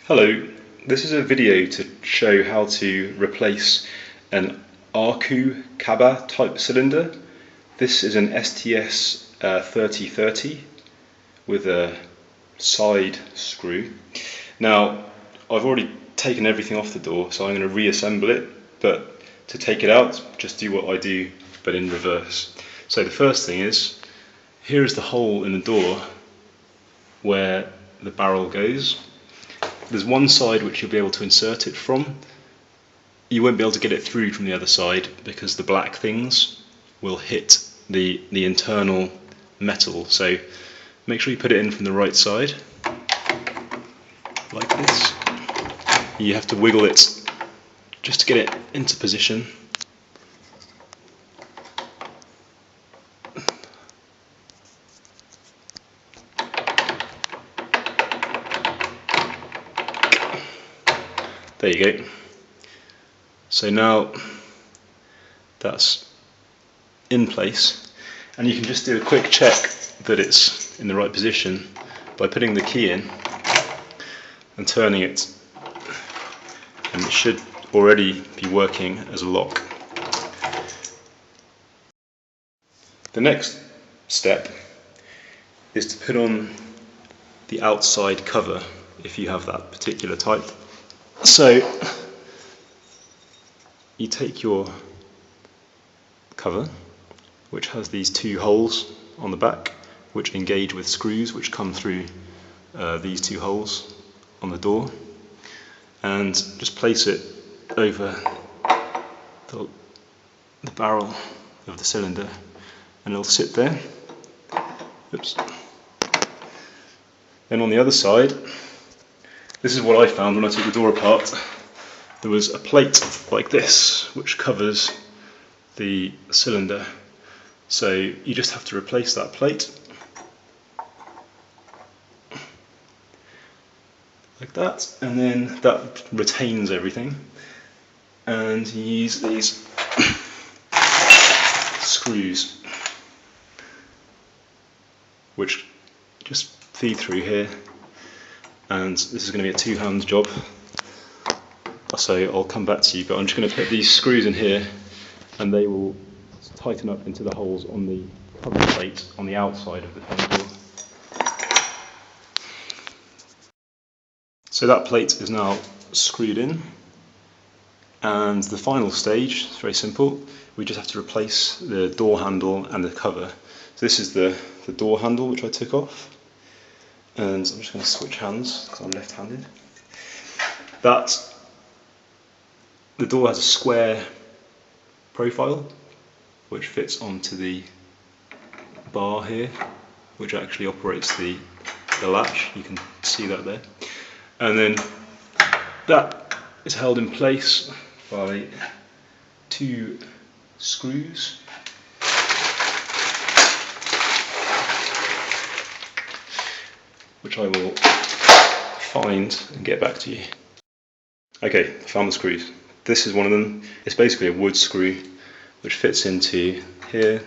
Hello, this is a video to show how to replace an Arcu Kaba type cylinder. This is an STS 3030 with a side screw. Now I've already taken everything off the door, so I'm going to reassemble it, but to take it out, just do what I do but in reverse. So the first thing is, here is the hole in the door where the barrel goes. There's one side which you'll be able to insert it from. You won't be able to get it through from the other side because the black things will hit the internal metal. So make sure you put it in from the right side, like this. You have to wiggle it just to get it into position. There you go. So now that's in place, and you can just do a quick check that it's in the right position by putting the key in and turning it, and it should already be working as a lock. The next step is to put on the outside cover if you have that particular type. So you take your cover, which has these two holes on the back which engage with screws which come through these two holes on the door, and just place it over the barrel of the cylinder, and it'll sit there. Oops. Then on the other side, this is what I found when I took the door apart. There was a plate like this which covers the cylinder. So you just have to replace that plate like that, and then that retains everything. And you use these screws which just feed through here. And this is going to be a two-hand job, so I'll come back to you, but I'm just going to put these screws in here and they will tighten up into the holes on the cover plate on the outside of the front door. So that plate is now screwed in, and the final stage is very simple. We just have to replace the door handle and the cover. So this is the door handle which I took off. And I'm just going to switch hands because I'm left-handed. The door has a square profile which fits onto the bar here, which actually operates the latch. You can see that there. And then that is held in place by two screws. Which I will find and get back to you. Okay, I found the screws. This is one of them. It's basically a wood screw which fits into here,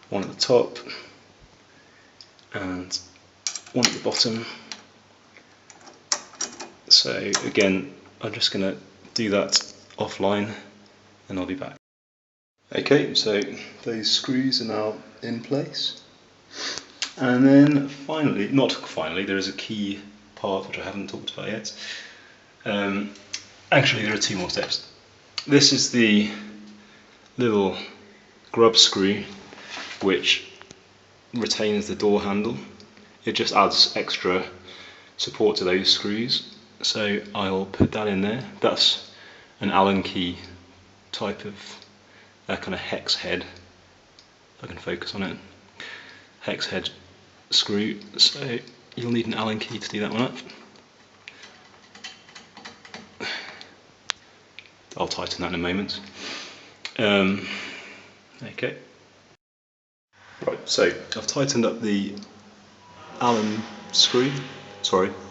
one at the top and one at the bottom. So again, I'm just going to do that offline and I'll be back. Okay, so those screws are now in place. And then finally, not finally, there is a key part which I haven't talked about yet. Actually, there are two more steps. This is the little grub screw which retains the door handle. It just adds extra support to those screws. So I'll put that in there. That's an Allen key type of kind of hex head, if I can focus on it. Hex head screw, so you'll need an Allen key to do that one up. I'll tighten that in a moment. Okay. Right, so I've tightened up the Allen screw,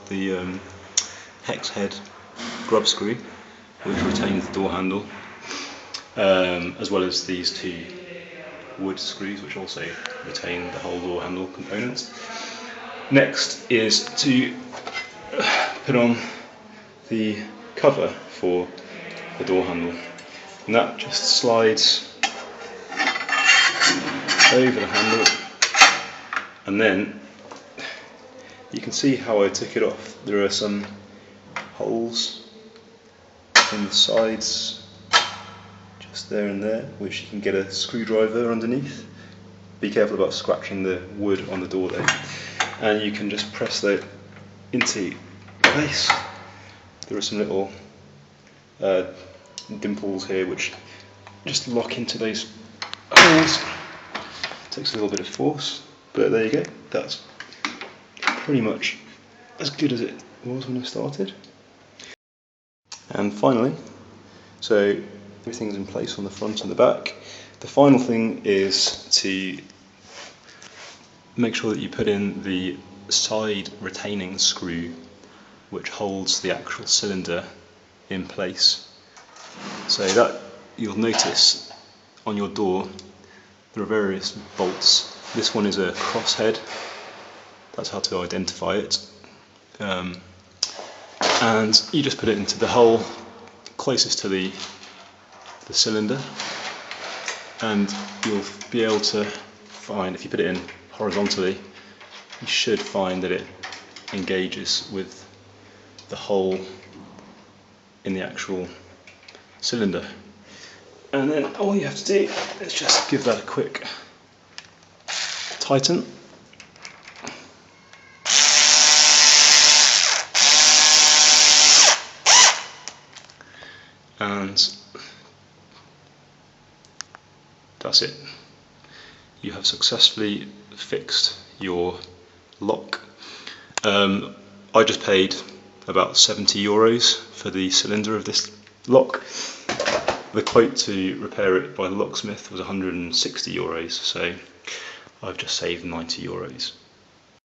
the hex head grub screw, which retains the door handle, as well as these two wood screws which also retain the whole door handle components. Next is to put on the cover for the door handle, and that just slides over the handle, and then you can see how I took it off. There are some holes in the sides, just there and there, which you can get a screwdriver underneath. Be careful about scratching the wood on the door though. And you can just press that into place. There are some little dimples here which just lock into those holes. Takes a little bit of force, but there you go. That's pretty much as good as it was when I started. And finally, so everything's in place on the front and the back. The final thing is to make sure that you put in the side retaining screw which holds the actual cylinder in place. So that you'll notice on your door there are various bolts. This one is a crosshead, that's how to identify it. And you just put it into the hole closest to the cylinder, and you'll be able to find, if you put it in horizontally, you should find that it engages with the hole in the actual cylinder. And then all you have to do is just give that a quick tighten. And that's it. You have successfully fixed your lock. I just paid about €70 for the cylinder of this lock. The quote to repair it by the locksmith was €160, so I've just saved €90.